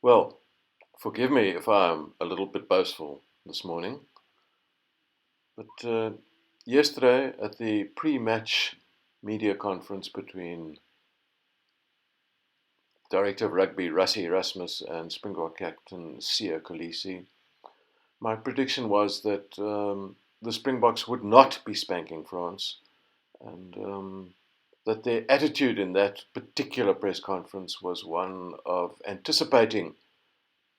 Well, forgive me if I'm a little bit boastful this morning, but yesterday at the pre-match media conference between Director of Rugby Rassie Erasmus and Springbok captain Sia Kolisi, my prediction was that the Springboks would not be spanking France, and that their attitude in that particular press conference was one of anticipating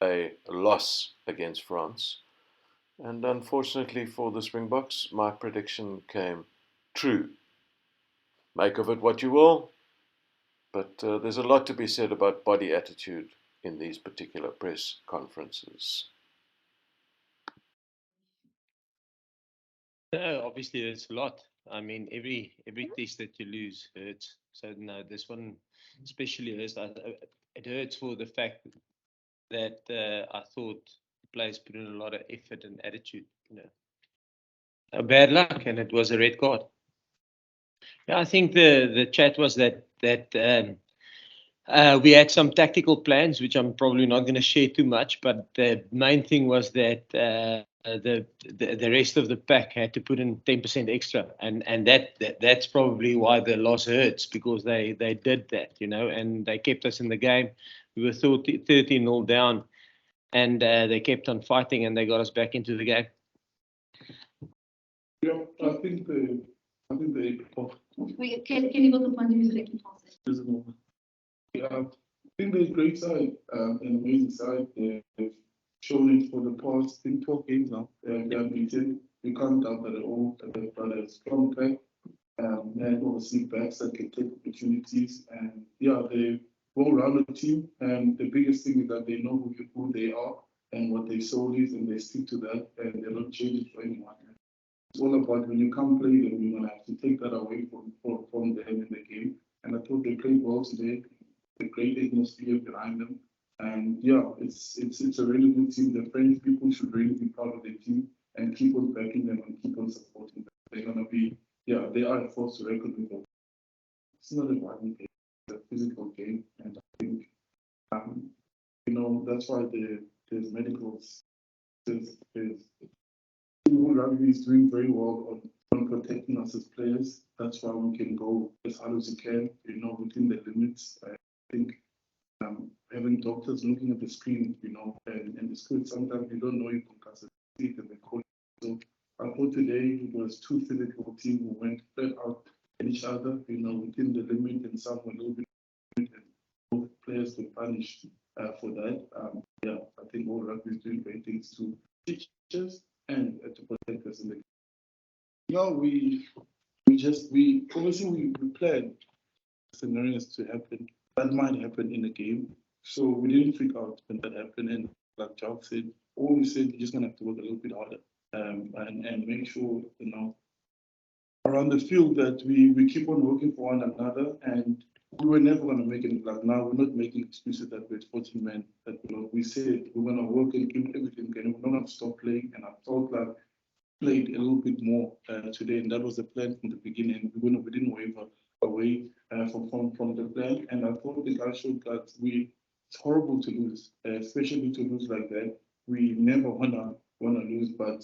a loss against France. And unfortunately for the Springboks, my prediction came true. Make of it what you will, but there's a lot to be said about body attitude in these particular press conferences. Obviously, it's a lot. I mean, every test that you lose hurts. So no, this one especially hurts. It hurts for the fact that I thought the players put in a lot of effort and attitude. Bad luck, and it was a red card. Yeah, I think the chat was that we had some tactical plans, which I'm probably not going to share too much. But the main thing was that the rest of the pack had to put in 10% extra, and that's probably why the loss hurts, because they did that, and they kept us in the game. We were 13-0 down, and they kept on fighting, and they got us back into the game. Yeah, I think the Quel est votre point de vue sur l'équipe française? yeah, I think they're a great side, an amazing side. They've shown it for the past, I think, 12 games now. They have beaten. You can't doubt that at all. That they've got a strong pack, and obviously backs that can take opportunities. And yeah, they well-rounded team. And the biggest thing is that they know who they are and what their soul is, and they stick to that, and they don't change it for anyone. It's all about when you come play them, you're gonna have to take that away from them in the game. And I thought they played well today. The great atmosphere behind them, and yeah, it's a really good team. The French people should really be proud of their team and keep on backing them and keep on supporting them. They're gonna be, yeah, they are a force to reckon with. It's not a violent game; it's a physical game, and I think, that's why there's medicals. There's rugby is doing very well on protecting us as players. That's why we can go as hard as we can, within the limits. I think having doctors looking at the screen, and the screen, sometimes you don't know you can cast it and they call it. So I thought today it was two physical teams who went flat out at each other, within the limit, and some were a little bit, and both players were punished for that. Yeah, I think all rugby is doing great things to teach us and to protect us in the. Yeah, we obviously we plan scenarios to happen that might happen in the game. So we didn't freak out when that happened. And like Jacques said, all we said, you're just gonna have to work a little bit harder, and make sure, around the field that we keep on working for one another. And we were never gonna make it like now. We're not making excuses that we're 14 men. That we said we're gonna work and give everything, and we're not gonna stop playing. And I felt like played a little bit more today, and that was the plan from the beginning. We didn't waver away from the plan, and I thought the guys showed that it's horrible to lose, especially to lose like that. We never wanna lose, but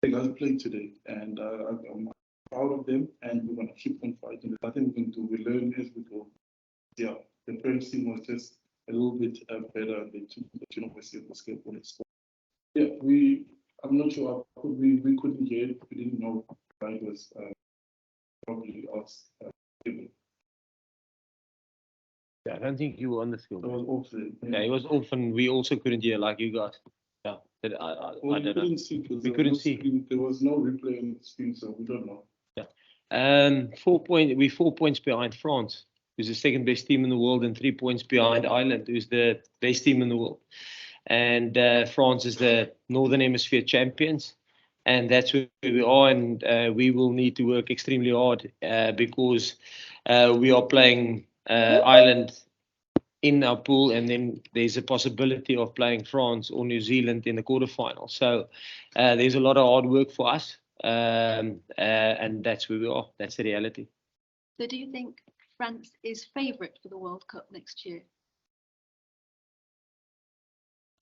the guys played today, and I'm proud of them, and we're gonna keep on fighting. I think we can do. We learn as we go. Yeah, the French team was just a little bit better. They took the University of Basketball. Yeah, I'm not sure. We couldn't hear it. We didn't know why it was probably us. Yeah, I don't think you were on the It field. was awful. Yeah, it was off, and we also couldn't hear like you guys. Yeah, Well, I we don't know. couldn't see because We couldn't see. There was no replay on the screen, so we don't know. Yeah. 4 points behind France, who's the second best team in the world, and 3 points behind Ireland, who's the best team in the world. And France is the Northern Hemisphere champions, and that's where we are. And we will need to work extremely hard because we are playing Ireland in our pool, and then there's a possibility of playing France or New Zealand in the quarterfinal. So there's a lot of hard work for us, and that's where we are. That's the reality. So do you think France is favourite for the World Cup next year?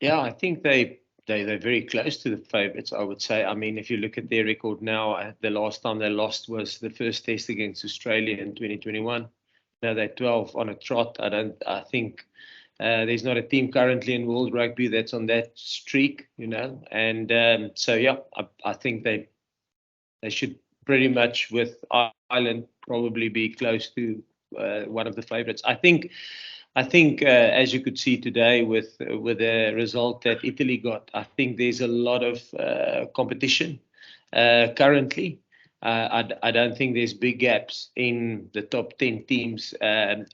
Yeah, I think they're very close to the favourites, I would say. I mean, if you look at their record now, the last time they lost was the first test against Australia in 2021. Now they're 12 on a trot. I think there's not a team currently in world rugby that's on that streak, And so, yeah, I think they should pretty much, with Ireland, probably be close to one of the favourites. I think, as you could see today with the result that Italy got, I think there's a lot of competition currently. I don't think there's big gaps in the top 10 teams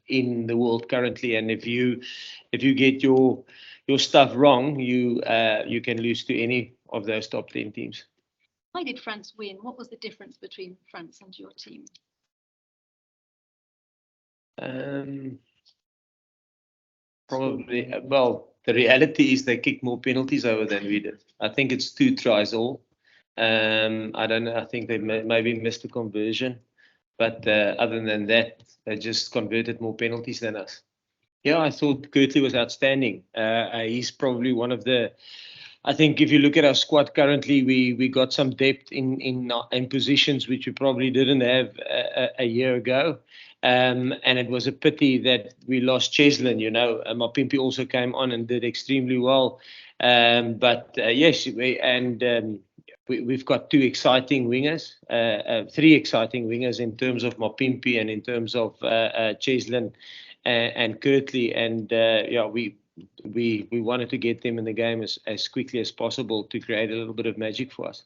in the world currently. And if you get your stuff wrong, you can lose to any of those top 10 teams. Why did France win? What was the difference between France and your team? Probably, well, the reality is they kicked more penalties over than we did. I think it's 2 tries all. I don't know. I think they maybe missed a conversion, but other than that, they just converted more penalties than us. Yeah, I thought Kirtley was outstanding. He's probably one of the. I think if you look at our squad currently, we got some depth in positions which we probably didn't have a year ago. And it was a pity that we lost Cheslin, Mapimpi also came on and did extremely well. But yes, we've got 2 exciting wingers, 3 exciting wingers in terms of Mapimpi and in terms of Cheslin and Kirtley. And we wanted to get them in the game as quickly as possible to create a little bit of magic for us.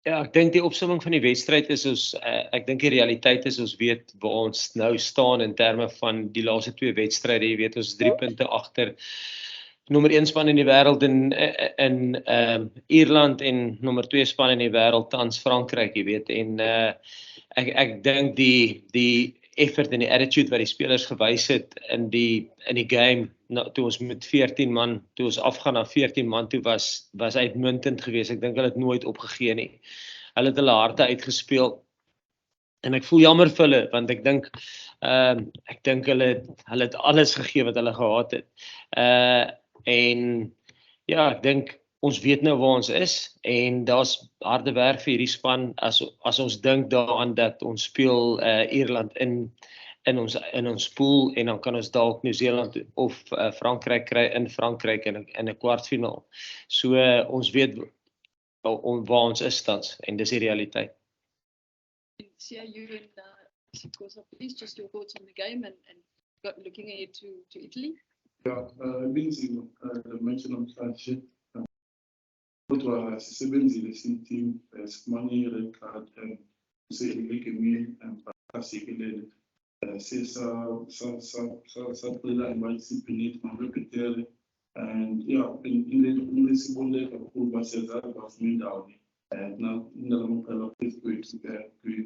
Ja, ek dink die opsomming van die wedstryd is ek dink die realiteit is ons weet waar ons nou staan in terme van die laaste 2 wedstryde. Jy weet ons 3 punte agter nommer 1 span in die wêreld in Ierland en nommer 2 span in die wêreld tans Frankryk, jy weet. En ek dink die effort en die attitude wat die spelers gewys het in die game, toe ons met 14 man, toe ons afgaan na 14 man toe was uitmuntend geweest. Ek dink hulle het nooit opgegee nie. Hulle het hulle harte uitgespeel. En ek voel jammer vir hulle, want ek dink hulle het alles gegee wat hulle gehad het. En ja, ek dink ons weet nou waar ons is en daar's harde werk vir hierdie span as ons dink daaraan dat ons speel Ierland in ons pool en dan kan ons dalk Nieu-Seeland of Frankryk kry in Frankryk in 'n kwartfinaal. So ons weet waar ons is tans en dis die realiteit. Yeah, you and please just your thoughts on the game and looking ahead to Italy. Yeah, Lindsay mentioned on friendship. Kodwa sisebenzile team Money red card uselike me basikelele sisaqila imayisiphinate mabepetere and yeah in this sibonile kakhulu basezazi basindawo now indalamuqala phezulu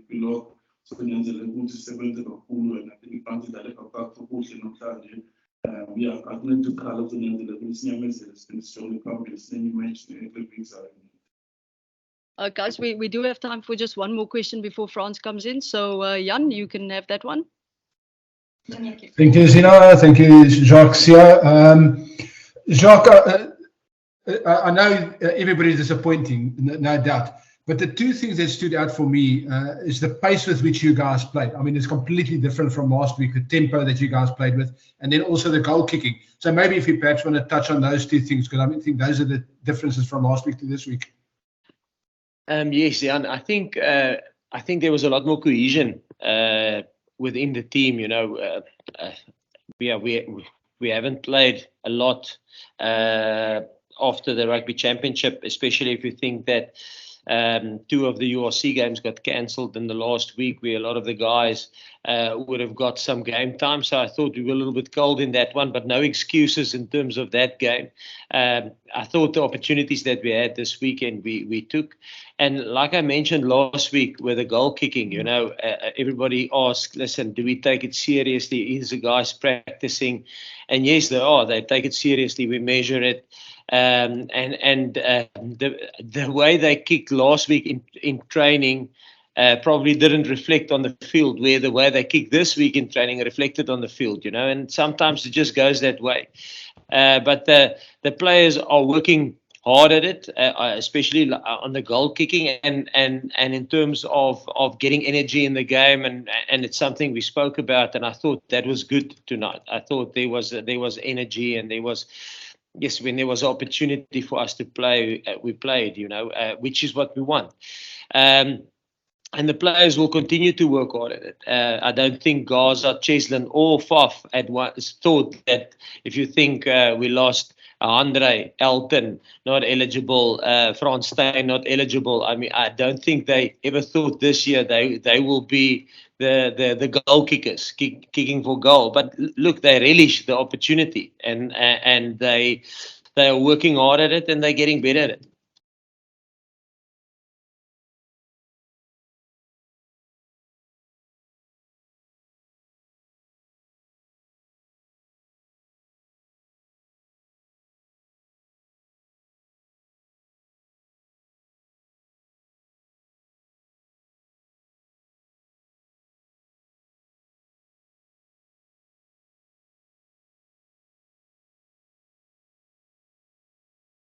kwiloko so kunyanzeleka ukuthi sisebenze kakhulu and ibhanti dale kakhulu kuhle namhlanje. Yeah, I need to call it in the business guys, we do have time for just one more question before France comes in. So, Jan, you can have that one. Thank you, Zina. Thank you, Jacques. Jacques, I know everybody is disappointing, no doubt. But the 2 things that stood out for me is the pace with which you guys played. I mean, it's completely different from last week, the tempo that you guys played with, and then also the goal kicking. So maybe if you perhaps want to touch on those 2 things, because I think those are the differences from last week to this week. Yes, Jan, I think there was a lot more cohesion within the team. We haven't played a lot after the Rugby Championship, especially if you think that 2 of the URC games got cancelled in the last week, where a lot of the guys would have got some game time. So I thought we were a little bit cold in that one, but no excuses in terms of that game. I thought the opportunities that we had this weekend, we took. And like I mentioned last week with the goal kicking, everybody asked, listen, do we take it seriously? Is the guys practicing? And yes, they are. They take it seriously. We measure it. And the way they kicked last week in training, probably didn't reflect on the field, where the way they kicked this week in training reflected on the field, and sometimes it just goes that way. But the players are working hard at it, especially on the goal kicking and in terms of getting energy in the game, and it's something we spoke about, and I thought that was good tonight. I thought there was energy, and there was. Yes, when there was opportunity for us to play, we played, which is what we want. And the players will continue to work hard at it. I don't think Gaza, Cheslin, or Faf at once thought that if you think we lost Andre, Elton, not eligible, Frans Steyn, not eligible. I mean, I don't think they ever thought this year they will be the goal kickers kicking for goal. But look, they relish the opportunity, and they are working hard at it, and they're getting better at it.